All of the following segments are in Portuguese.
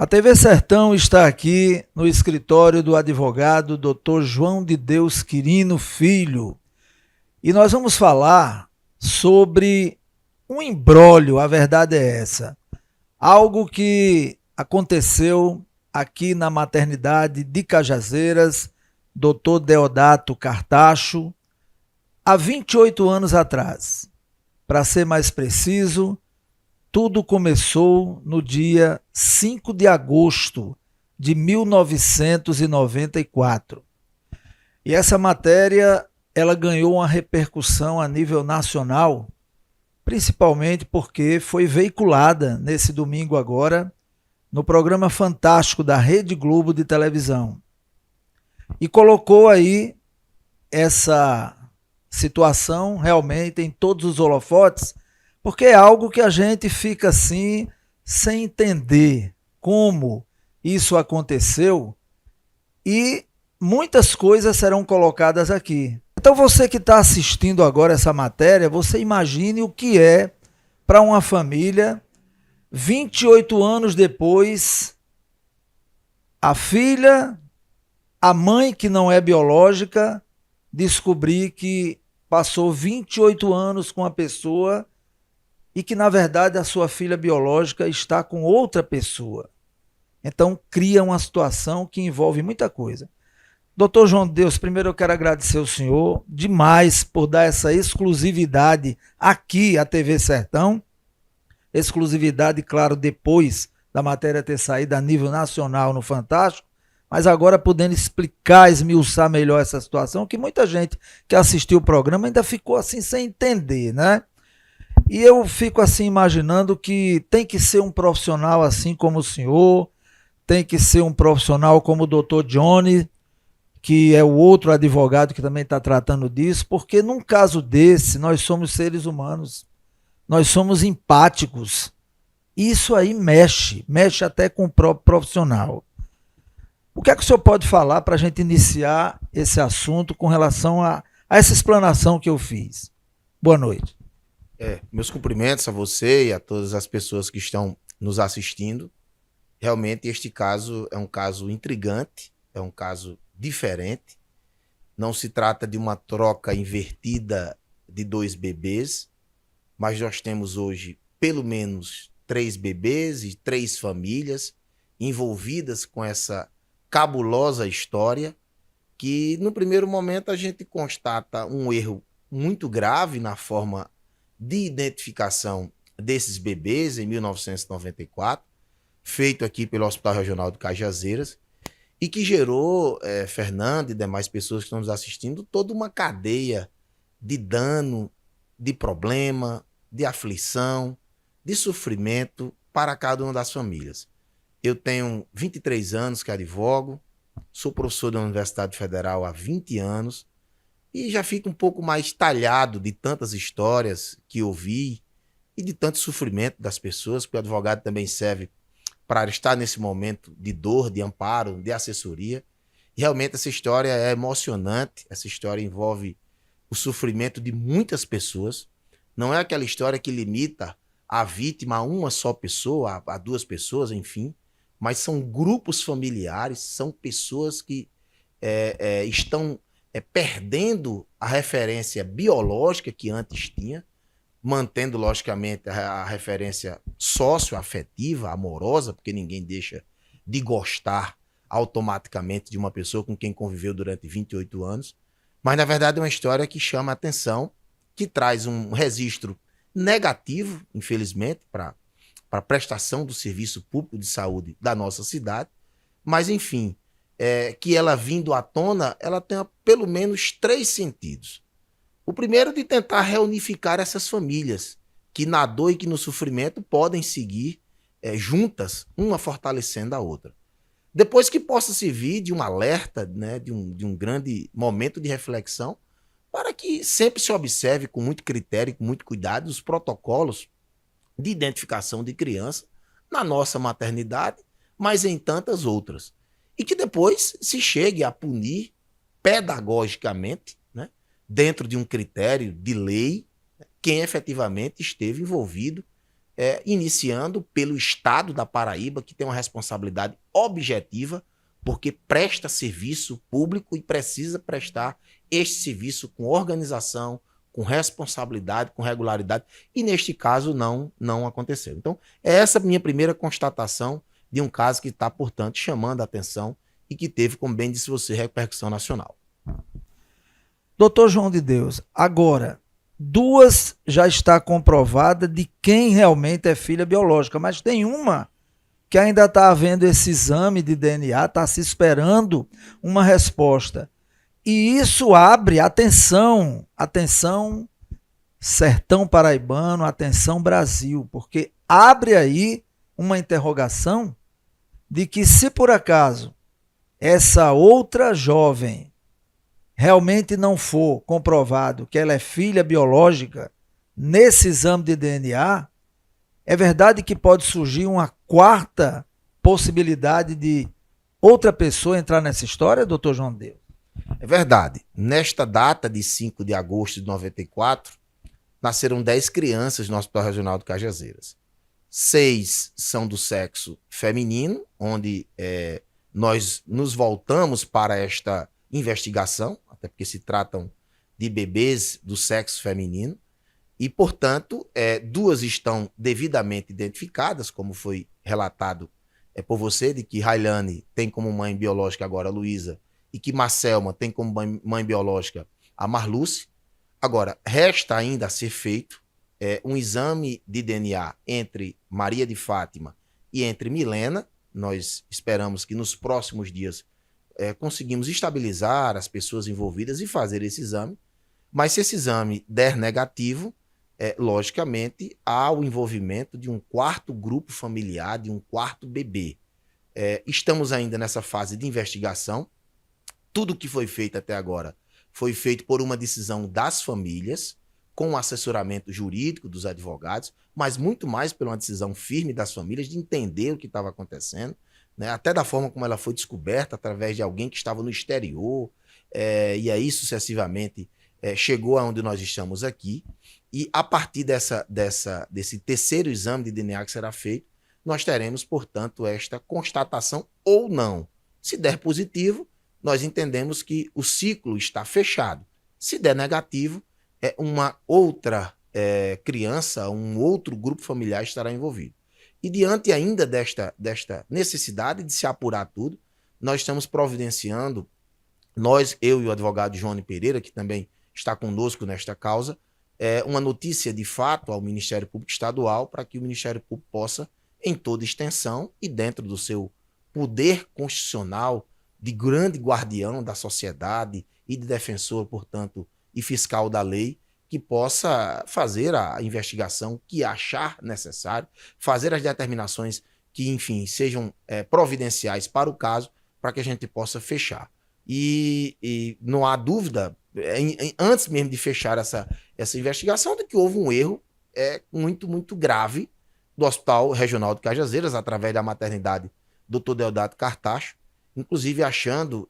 A TV Sertão está aqui no escritório do advogado Dr. João de Deus Quirino Filho e nós vamos falar sobre um imbróglio, a verdade é essa. Algo que aconteceu aqui na maternidade de Cajazeiras, Dr. Deodato Cartacho, há 28 anos atrás. Para ser mais preciso, tudo começou no dia 5 de agosto de 1994. E essa matéria, ela ganhou uma repercussão a nível nacional, principalmente porque foi veiculada nesse domingo agora no programa fantástico da Rede Globo de televisão. E colocou aí essa situação realmente em todos os holofotes, porque é algo que a gente fica assim, sem entender como isso aconteceu, e muitas coisas serão colocadas aqui. Então você que está assistindo agora essa matéria, você imagine o que é para uma família, 28 anos depois, a filha, a mãe que não é biológica, descobrir que passou 28 anos com a pessoa e que, na verdade, a sua filha biológica está com outra pessoa. Então, cria uma situação que envolve muita coisa. Doutor João de Deus, primeiro eu quero agradecer ao senhor demais por dar essa exclusividade aqui à TV Sertão. Exclusividade, claro, depois da matéria ter saído a nível nacional no Fantástico, mas agora podendo explicar, esmiuçar melhor essa situação, que muita gente que assistiu o programa ainda ficou assim sem entender, né? E eu fico assim imaginando que tem que ser um profissional assim como o senhor, tem que ser um profissional como o Dr. Johnny, que é o outro advogado que também está tratando disso, porque num caso desse nós somos seres humanos, nós somos empáticos. Isso aí mexe até com o próprio profissional. O que é que o senhor pode falar para a gente iniciar esse assunto com relação a essa explanação que eu fiz? Boa noite. Meus cumprimentos a você e a todas as pessoas que estão nos assistindo. Realmente este caso é um caso intrigante, é um caso diferente. Não se trata de uma troca invertida de dois bebês, mas nós temos hoje pelo menos 3 bebês e 3 famílias envolvidas com essa cabulosa história que, no primeiro momento, a gente constata um erro muito grave na forma de identificação desses bebês em 1994, feito aqui pelo Hospital Regional de Cajazeiras, e que gerou, Fernando e demais pessoas que estão nos assistindo, toda uma cadeia de dano, de problema, de aflição, de sofrimento para cada uma das famílias. Eu tenho 23 anos que advogo, sou professor da Universidade Federal há 20 anos, e já fico um pouco mais talhado de tantas histórias que ouvi e de tanto sofrimento das pessoas, porque o advogado também serve para estar nesse momento de dor, de amparo, de assessoria. E realmente essa história é emocionante, essa história envolve o sofrimento de muitas pessoas. Não é aquela história que limita a vítima a uma só pessoa, a 2 pessoas, enfim, mas são grupos familiares, são pessoas que estão perdendo a referência biológica que antes tinha, mantendo, logicamente, a referência socioafetiva, amorosa, porque ninguém deixa de gostar automaticamente de uma pessoa com quem conviveu durante 28 anos. Mas, na verdade, é uma história que chama a atenção, que traz um registro negativo, infelizmente, para a prestação do serviço público de saúde da nossa cidade. Mas, enfim, que ela vindo à tona, ela tem pelo menos 3 sentidos. O primeiro de tentar reunificar essas famílias, que na dor e que no sofrimento podem seguir juntas, uma fortalecendo a outra. Depois que possa servir de um alerta, né, de um grande momento de reflexão, para que sempre se observe com muito critério e com muito cuidado os protocolos de identificação de criança na nossa maternidade, mas em tantas outras. E que depois se chegue a punir pedagogicamente, né, dentro de um critério de lei, quem efetivamente esteve envolvido iniciando pelo Estado da Paraíba, que tem uma responsabilidade objetiva, porque presta serviço público e precisa prestar este serviço com organização, com responsabilidade, com regularidade, e neste caso não aconteceu. Então, é essa a minha primeira constatação de um caso que está, portanto, chamando a atenção e que teve, como bem disse você, repercussão nacional. Doutor João de Deus, agora, duas já está comprovada de quem realmente é filha biológica, mas tem uma que ainda está havendo esse exame de DNA, está se esperando uma resposta. E isso abre, atenção, sertão paraibano, atenção Brasil, porque abre aí uma interrogação de que se por acaso essa outra jovem realmente não for comprovado que ela é filha biológica, nesse exame de DNA, é verdade que pode surgir uma quarta possibilidade de outra pessoa entrar nessa história, doutor João Deus? É verdade. Nesta data de 5 de agosto de 94, nasceram 10 crianças no Hospital Regional de Cajazeiras. 6 são do sexo feminino, onde nós nos voltamos para esta investigação, até porque se tratam de bebês do sexo feminino, e, portanto, 2 estão devidamente identificadas, como foi relatado por você, de que Railane tem como mãe biológica agora a Luísa, e que Marcelma tem como mãe biológica a Marluce. Agora, resta ainda a ser feito um exame de DNA entre Maria de Fátima e entre Milena. Nós esperamos que nos próximos dias conseguimos estabilizar as pessoas envolvidas e fazer esse exame. Mas se esse exame der negativo, logicamente há o envolvimento de um quarto grupo familiar, de um quarto bebê. Estamos ainda nessa fase de investigação. Tudo que foi feito até agora foi feito por uma decisão das famílias, com o assessoramento jurídico dos advogados, mas muito mais por uma decisão firme das famílias de entender o que estava acontecendo, né? Até da forma como ela foi descoberta, através de alguém que estava no exterior, e aí sucessivamente chegou aonde nós estamos aqui. E a partir desse terceiro exame de DNA que será feito, nós teremos, portanto, esta constatação ou não. Se der positivo, nós entendemos que o ciclo está fechado. Se der negativo, uma outra criança, um outro grupo familiar estará envolvido. E diante ainda desta necessidade de se apurar tudo, nós estamos providenciando, eu e o advogado Johnny Pereira, que também está conosco nesta causa, uma notícia de fato ao Ministério Público Estadual, para que o Ministério Público possa, em toda extensão e dentro do seu poder constitucional, de grande guardião da sociedade e de defensor, portanto, e fiscal da lei, que possa fazer a investigação que achar necessário, fazer as determinações que, enfim, sejam providenciais para o caso, para que a gente possa fechar. E não há dúvida, antes mesmo de fechar essa investigação, de que houve um erro muito, muito grave do Hospital Regional de Cajazeiras, através da maternidade Dr. Deodato Cartacho, inclusive achando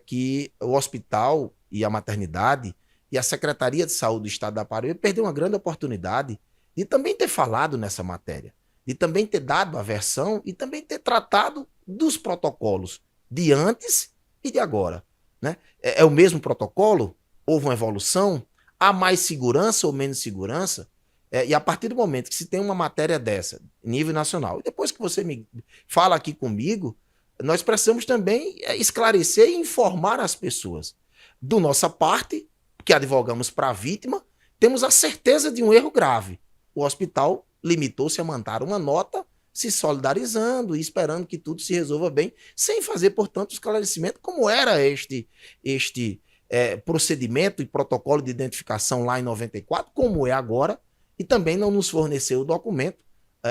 que o hospital e a maternidade e a Secretaria de Saúde do Estado da Paraíba perdeu uma grande oportunidade de também ter falado nessa matéria, de também ter dado a versão e também ter tratado dos protocolos de antes e de agora, né? É o mesmo protocolo? Houve uma evolução? Há mais segurança ou menos segurança? E a partir do momento que se tem uma matéria dessa, nível nacional, e depois que você me fala aqui comigo, nós precisamos também esclarecer e informar as pessoas. Do nossa parte, que advogamos para a vítima, temos a certeza de um erro grave. O hospital limitou-se a mandar uma nota, se solidarizando e esperando que tudo se resolva bem, sem fazer, portanto, esclarecimento como era este procedimento e protocolo de identificação lá em 94, como é agora, e também não nos forneceu o documento,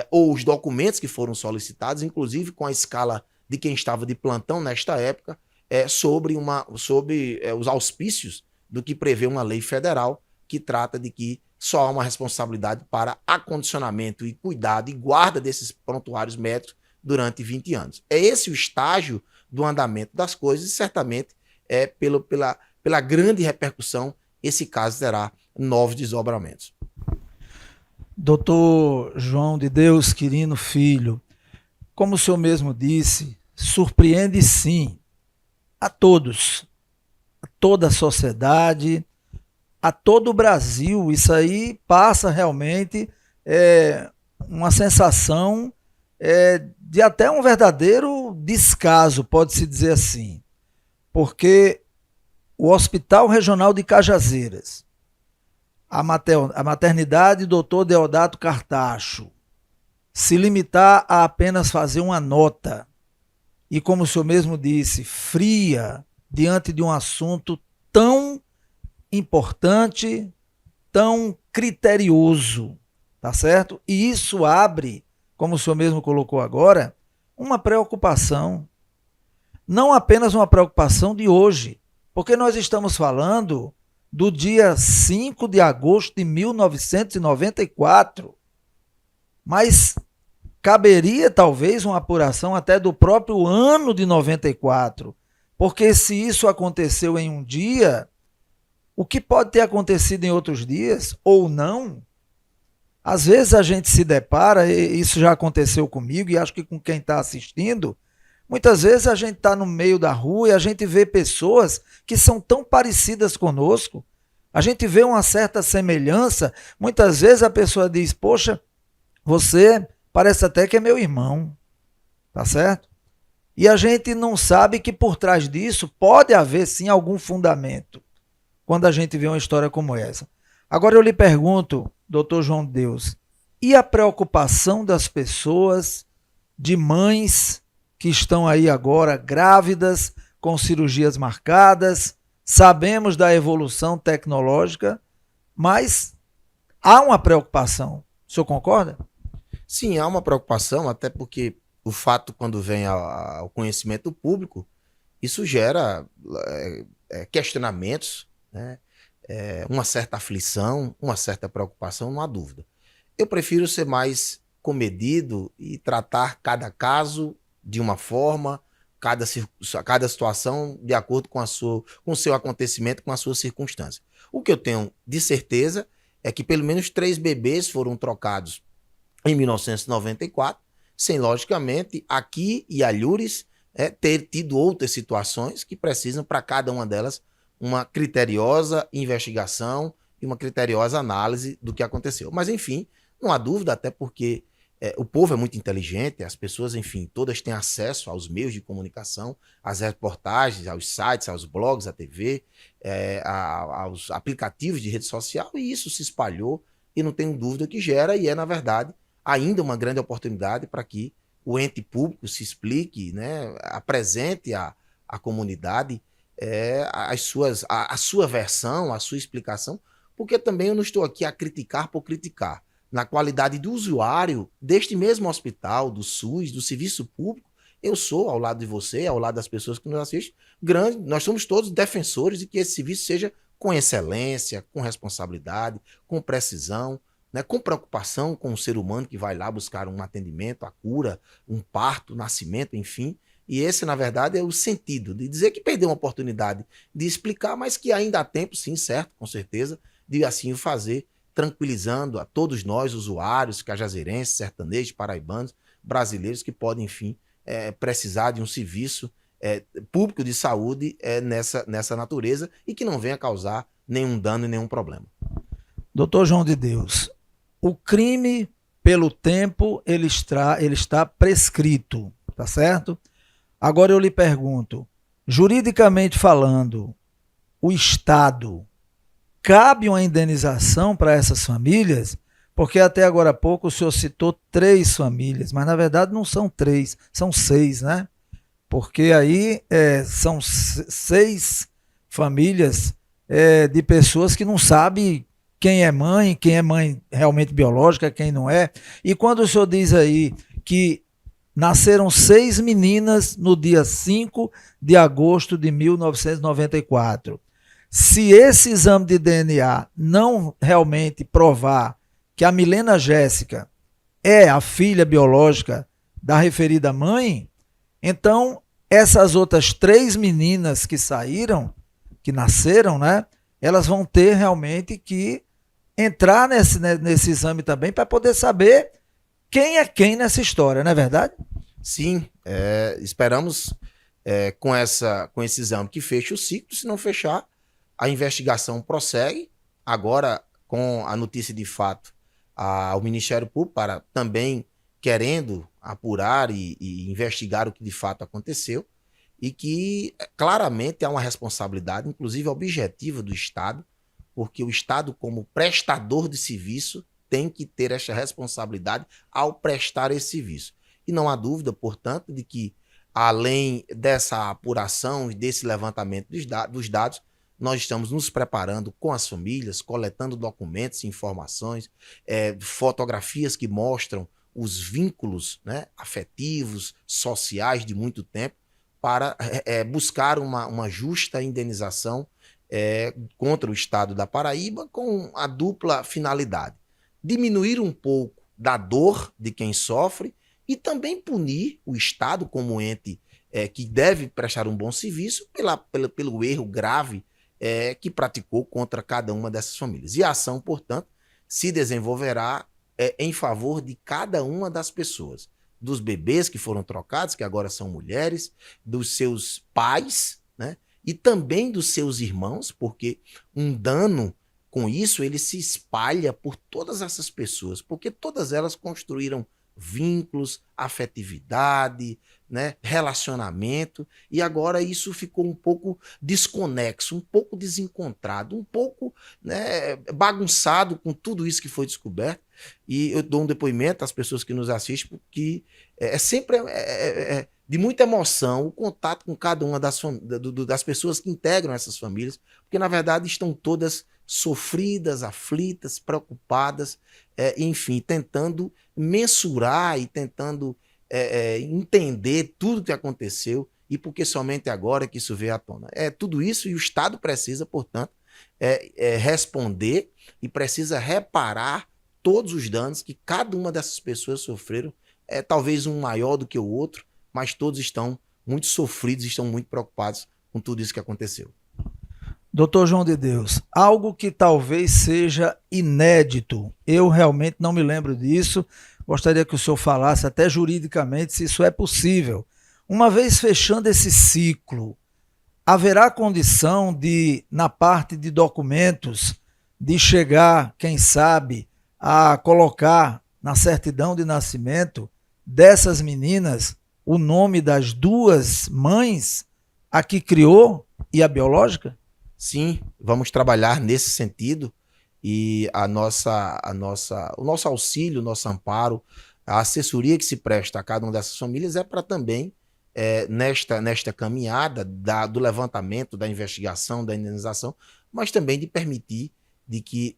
ou os documentos que foram solicitados, inclusive com a escala de quem estava de plantão nesta época, sobre os auspícios do que prevê uma lei federal que trata de que só há uma responsabilidade para acondicionamento e cuidado e guarda desses prontuários médicos durante 20 anos. É esse o estágio do andamento das coisas e certamente pela grande repercussão esse caso terá novos desdobramentos. Doutor João de Deus Quirino Filho, como o senhor mesmo disse, surpreende sim a todos, a toda a sociedade, a todo o Brasil. Isso aí passa realmente uma sensação de até um verdadeiro descaso, pode-se dizer assim, porque o Hospital Regional de Cajazeiras, a maternidade Dr. Deodato Cartacho, se limitar a apenas fazer uma nota, e como o senhor mesmo disse, fria, diante de um assunto tão importante, tão criterioso, tá certo? E isso abre, como o senhor mesmo colocou agora, uma preocupação. Não apenas uma preocupação de hoje, porque nós estamos falando do dia 5 de agosto de 1994, mas caberia talvez uma apuração até do próprio ano de 94, porque se isso aconteceu em um dia, o que pode ter acontecido em outros dias ou não? Às vezes a gente se depara, e isso já aconteceu comigo e acho que com quem está assistindo, muitas vezes a gente está no meio da rua e a gente vê pessoas que são tão parecidas conosco, a gente vê uma certa semelhança, muitas vezes a pessoa diz, poxa, você parece até que é meu irmão, tá certo? E a gente não sabe que por trás disso pode haver sim algum fundamento, quando a gente vê uma história como essa. Agora eu lhe pergunto, doutor João de Deus, e a preocupação das pessoas, de mães que estão aí agora grávidas, com cirurgias marcadas, sabemos da evolução tecnológica, mas há uma preocupação. O senhor concorda? Sim, há uma preocupação, até porque o fato, quando vem ao conhecimento público, isso gera questionamentos, né? Uma certa aflição, uma certa preocupação, não há dúvida. Eu prefiro ser mais comedido e tratar cada caso de uma forma, cada situação de acordo com o seu acontecimento, com a sua circunstância. O que eu tenho de certeza é que pelo menos 3 bebês foram trocados em 1994, sem, logicamente, aqui e alhures ter tido outras situações que precisam, para cada uma delas, uma criteriosa investigação e uma criteriosa análise do que aconteceu. Mas, enfim, não há dúvida, até porque o povo é muito inteligente, as pessoas, enfim, todas têm acesso aos meios de comunicação, às reportagens, aos sites, aos blogs, à TV, aos aplicativos de rede social, e isso se espalhou, e não tenho dúvida que gera, e na verdade, ainda uma grande oportunidade para que o ente público se explique, né, apresente à comunidade a sua versão, a sua explicação, porque também eu não estou aqui a criticar por criticar. Na qualidade do usuário deste mesmo hospital, do SUS, do serviço público, eu sou, ao lado de você, ao lado das pessoas que nos assistem, nós somos todos defensores de que esse serviço seja com excelência, com responsabilidade, com precisão, né, com preocupação com o ser humano que vai lá buscar um atendimento, a cura, um parto, nascimento, enfim. E esse, na verdade, é o sentido de dizer que perdeu uma oportunidade de explicar, mas que ainda há tempo, sim, certo, com certeza, de assim o fazer, tranquilizando a todos nós, usuários, cajazeirenses, sertanejos, paraibanos, brasileiros, que podem, enfim, precisar de um serviço público de saúde nessa natureza e que não venha causar nenhum dano e nenhum problema. Doutor João de Deus, o crime, pelo tempo, ele está prescrito, tá certo? Agora eu lhe pergunto, juridicamente falando, o Estado, cabe uma indenização para essas famílias? Porque até agora há pouco o senhor citou 3 famílias, mas na verdade não são 3, são 6, né? Porque aí são 6 famílias de pessoas que não sabem quem é mãe realmente biológica, quem não é. E quando o senhor diz aí que nasceram 6 meninas no dia 5 de agosto de 1994. Se esse exame de DNA não realmente provar que a Milena Jéssica é a filha biológica da referida mãe, então essas outras 3 meninas que saíram, que nasceram, né, elas vão ter realmente que entrar nesse exame também para poder saber quem é quem nessa história, não é verdade? Sim, esperamos com esse exame que feche o ciclo. Se não fechar, a investigação prossegue. Agora, com a notícia de fato ao Ministério Público, para também querendo apurar e investigar o que de fato aconteceu, e que claramente há uma responsabilidade, inclusive objetiva do Estado, porque o Estado, como prestador de serviço, tem que ter essa responsabilidade ao prestar esse serviço. E não há dúvida, portanto, de que, além dessa apuração e desse levantamento dos dados, nós estamos nos preparando com as famílias, coletando documentos e informações, fotografias que mostram os vínculos, né, afetivos, sociais de muito tempo, para buscar uma justa indenização contra o Estado da Paraíba, com a dupla finalidade: diminuir um pouco da dor de quem sofre e também punir o Estado como ente que deve prestar um bom serviço pelo erro grave que praticou contra cada uma dessas famílias. E a ação, portanto, se desenvolverá em favor de cada uma das pessoas, dos bebês que foram trocados, que agora são mulheres, dos seus pais, né? E também dos seus irmãos, porque um dano com isso ele se espalha por todas essas pessoas, porque todas elas construíram vínculos, afetividade, né, relacionamento, e agora isso ficou um pouco desconexo, um pouco desencontrado, um pouco, né, bagunçado com tudo isso que foi descoberto. E eu dou um depoimento às pessoas que nos assistem, porque sempre de muita emoção o contato com cada uma das pessoas que integram essas famílias, porque na verdade estão todas sofridas, aflitas, preocupadas, enfim, tentando mensurar e tentando entender tudo o que aconteceu, e porque somente agora que isso veio à tona. Tudo isso, e o Estado precisa, portanto, responder e precisa reparar todos os danos que cada uma dessas pessoas sofreram, talvez um maior do que o outro, mas todos estão muito sofridos, estão muito preocupados com tudo isso que aconteceu. Doutor João de Deus, algo que talvez seja inédito, eu realmente não me lembro disso, gostaria que o senhor falasse até juridicamente se isso é possível. Uma vez fechando esse ciclo, haverá condição de, na parte de documentos, de chegar, quem sabe, a colocar na certidão de nascimento dessas meninas o nome das duas mães, a que criou e a biológica? Sim, vamos trabalhar nesse sentido, e o nosso auxílio, o nosso amparo, a assessoria que se presta a cada uma dessas famílias é para também, nesta caminhada do levantamento, da investigação, da indenização, mas também de permitir de que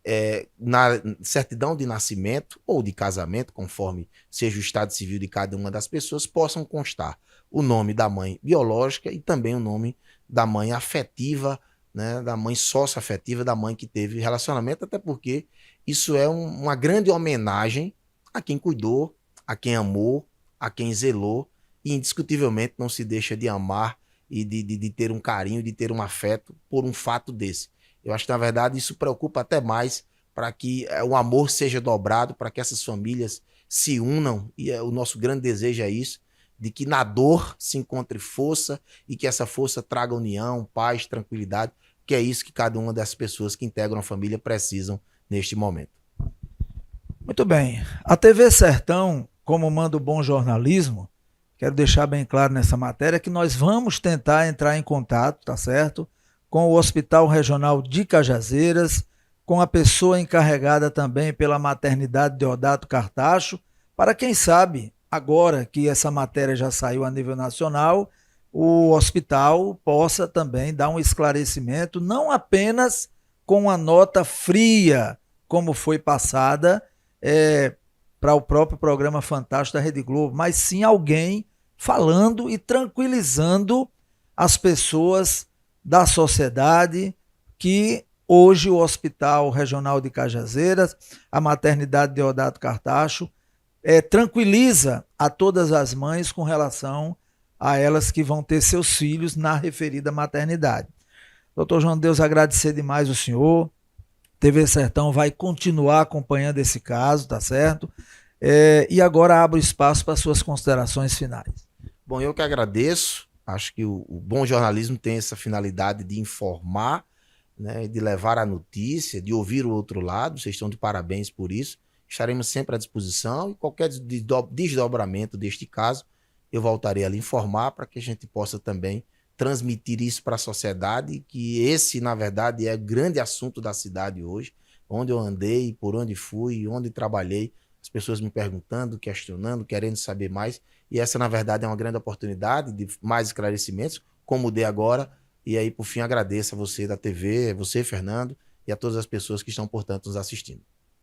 na certidão de nascimento ou de casamento, conforme seja o estado civil de cada uma das pessoas, possam constar o nome da mãe biológica e também o nome da mãe afetiva, né, da mãe sócio-afetiva, da mãe que teve relacionamento, até porque isso é uma grande homenagem a quem cuidou, a quem amou, a quem zelou, e indiscutivelmente não se deixa de amar e de ter um carinho, de ter um afeto por um fato desse. Eu acho que, na verdade, isso preocupa até mais, para que o amor seja dobrado, para que essas famílias se unam, e o nosso grande desejo é isso, de que na dor se encontre força, e que essa força traga união, paz, tranquilidade, que é isso que cada uma das pessoas que integram a família precisam neste momento. Muito bem. A TV Sertão, como manda o bom jornalismo, quero deixar bem claro nessa matéria que nós vamos tentar entrar em contato, tá certo? Com o Hospital Regional de Cajazeiras, com a pessoa encarregada também pela maternidade Deodato Cartacho, para quem sabe, agora que essa matéria já saiu a nível nacional, o hospital possa também dar um esclarecimento, não apenas com a nota fria, como foi passada para o próprio programa Fantástico da Rede Globo, mas sim alguém falando e tranquilizando as pessoas da sociedade que hoje o Hospital Regional de Cajazeiras, a maternidade Deodato Cartacho, tranquiliza a todas as mães com relação a elas que vão ter seus filhos na referida maternidade. Doutor João de Deus, agradecer demais o senhor, TV Sertão vai continuar acompanhando esse caso, tá certo? E agora abro espaço para suas considerações finais. Bom, eu que agradeço. Acho que o bom jornalismo tem essa finalidade de informar, né, de levar a notícia, de ouvir o outro lado. Vocês estão de parabéns por isso. Estaremos sempre à disposição e qualquer desdobramento deste caso, eu voltarei a lhe informar para que a gente possa também transmitir isso para a sociedade, que esse, na verdade, é o grande assunto da cidade hoje, onde eu andei, por onde fui, onde trabalhei, as pessoas me perguntando, questionando, querendo saber mais, e essa, na verdade, é uma grande oportunidade de mais esclarecimentos, como dei agora, e aí, por fim, agradeço a você da TV, você, Fernando, e a todas as pessoas que estão, portanto, nos assistindo.